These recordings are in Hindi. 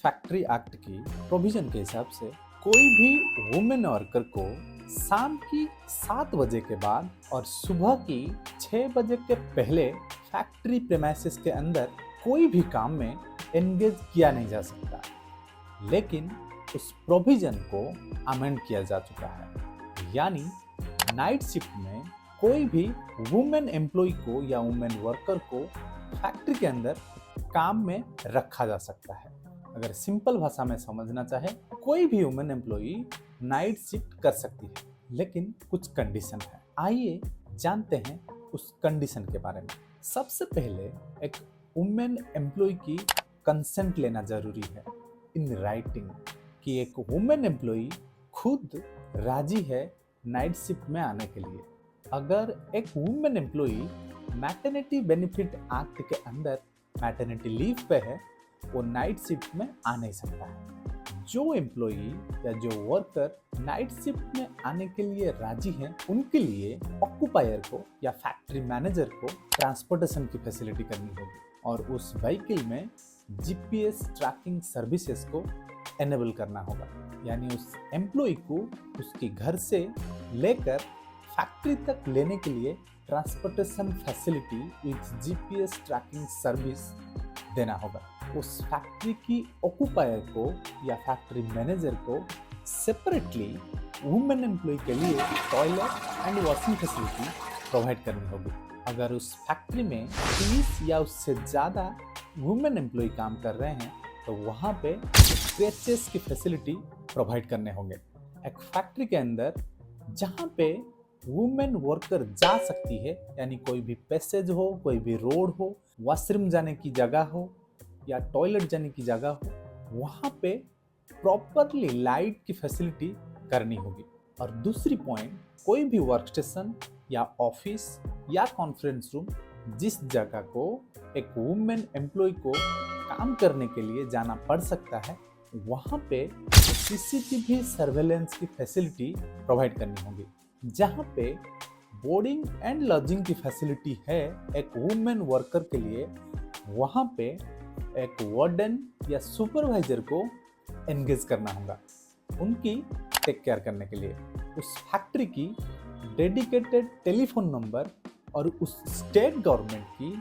फैक्ट्री एक्ट की प्रोविजन के हिसाब से कोई भी वुमेन वर्कर को शाम की 7 बजे के बाद और सुबह की 6 बजे के पहले फैक्ट्री प्रेमाइसिस के अंदर कोई भी काम में एंगेज किया नहीं जा सकता। लेकिन उस प्रोविजन को अमेंड किया जा चुका है, यानी नाइट शिफ्ट में कोई भी वुमेन एम्प्लॉय को या वुमेन वर्कर को फैक्ट्री के अंदर काम में रखा जा सकता है। अगर सिंपल भाषा में समझना चाहे, कोई भी वुमेन एम्प्लॉय नाइट शिफ्ट कर सकती है, लेकिन कुछ कंडीशन है। आइए जानते हैं उस कंडीशन के बारे में। सबसे पहले एक वुमेन एम्प्लॉय की कंसेंट लेना जरूरी है इन राइटिंग, कि एक वुमेन एम्प्लॉय खुद राजी है नाइट शिफ्ट में आने के लिए। अगर एक women employ Maternity Benefit Act के अंदर मैटरनिटी लीव पे है, वो नाइट शिफ्ट में आ नहीं सकता है। जो एम्प्लॉय या जो वर्कर नाइट शिफ्ट में आने के लिए राजी हैं, उनके लिए ऑक्यूपायर को या फैक्ट्री मैनेजर को ट्रांसपोर्टेशन की फैसिलिटी करनी होगी और उस व्हीकल में जीपीएस ट्रैकिंग सर्विसेज को एनेबल करना होगा। यानी उस एम्प्लॉय को उसके घर से लेकर फैक्ट्री तक लेने के लिए transportation facility with GPS tracking service देना होगा। उस फैक्ट्री की ऑक्यूपायर को या फैक्ट्री मैनेजर को सेपरेटली वुमेन एम्प्लॉय के लिए toilet and washing facility provide करनी होगी। अगर उस फैक्ट्री में 30 या उससे ज़्यादा वुमेन एम्प्लॉय काम कर रहे हैं, तो वहाँ पे स्ट्रेचेस की फैसिलिटी प्रोवाइड करने होंगे। एक फैक्ट्री के अंदर जहाँ पे वुमेन वर्कर जा सकती है, यानी कोई भी पैसेज हो, कोई भी रोड हो, वॉशरूम जाने की जगह हो या टॉयलेट जाने की जगह हो, वहाँ पे प्रॉपरली लाइट की फैसिलिटी करनी होगी। और दूसरी पॉइंट, कोई भी वर्क स्टेशन या ऑफिस या कॉन्फ्रेंस रूम जिस जगह को एक वुमेन एम्प्लॉय को काम करने के लिए जाना पड़ सकता है, वहाँ पे सीसीटीवी सर्वेलेंस की फैसिलिटी प्रोवाइड करनी होगी। जहाँ पे बोर्डिंग एंड लॉजिंग की फैसिलिटी है एक वुमेन वर्कर के लिए, वहाँ पे एक वार्डन या सुपरवाइजर को एंगेज करना होगा उनकी टेक केयर करने के लिए। उस फैक्ट्री की डेडिकेटेड टेलीफोन नंबर और उस स्टेट गवर्नमेंट की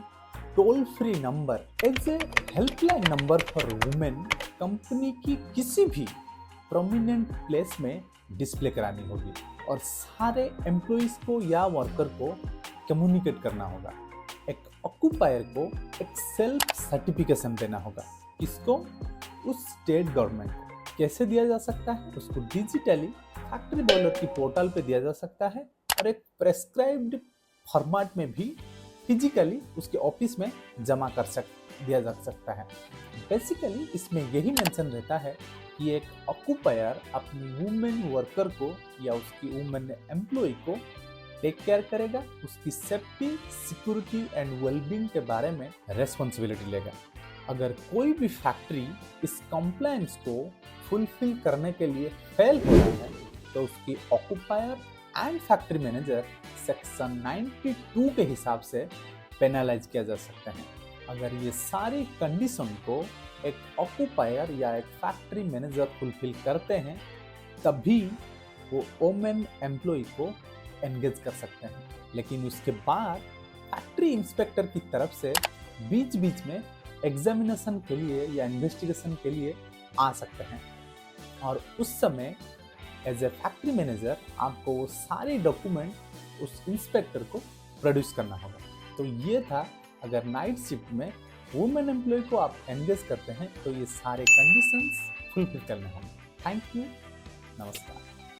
toll free number as a helpline number for women company की किसी भी प्रोमिनेंट प्लेस में डिस्प्ले करानी होगी और सारे एम्प्लॉइज को या वर्कर को कम्युनिकेट करना होगा। एक ऑक्यूपायर को एक सेल्फ सर्टिफिकेशन देना होगा। इसको उस स्टेट गवर्नमेंट को कैसे दिया जा सकता है? उसको डिजिटली फैक्ट्री बॉयलर की पोर्टल पे दिया जा सकता है और एक प्रेस्क्राइब्ड फॉर्मेट में भी फिजिकली उसके ऑफिस में जमा दिया जा सकता है। बेसिकली इसमें यही मेंशन रहता है कि एक ऑक्यूपायर अपनी वुमेन वर्कर को या उसकी वुमेन एम्प्लॉय को टेक केयर करेगा, उसकी सेफ्टी, सिक्योरिटी एंड वेलबींग के बारे में रेस्पॉन्सिबिलिटी लेगा। अगर कोई भी फैक्ट्री इस कंप्लायंस को फुलफिल करने के लिए फेल हो रही है, तो उसकी occupier and factory manager section 92 के हिसाब से पेनलाइज किया जा सकता है। अगर ये सारी कंडीशन को एक ऑक्यूपायर या एक फैक्ट्री मैनेजर फुलफिल करते हैं, तभी वो वुमेन एम्प्लॉय को एंगेज कर सकते हैं। लेकिन उसके बाद फैक्ट्री इंस्पेक्टर की तरफ से बीच बीच में एग्जामिनेशन के लिए या इन्वेस्टिगेशन के लिए आ सकते हैं और उस समय एज ए फैक्ट्री मैनेजर आपको वो सारे डॉक्यूमेंट उस इंस्पेक्टर को प्रोड्यूस करना होगा। तो ये था, अगर नाइट शिफ्ट में वुमेन एम्प्लॉय को आप एंगेज करते हैं तो ये सारे कंडीशंस फुलफिल करने होंगे। थैंक यू, नमस्कार।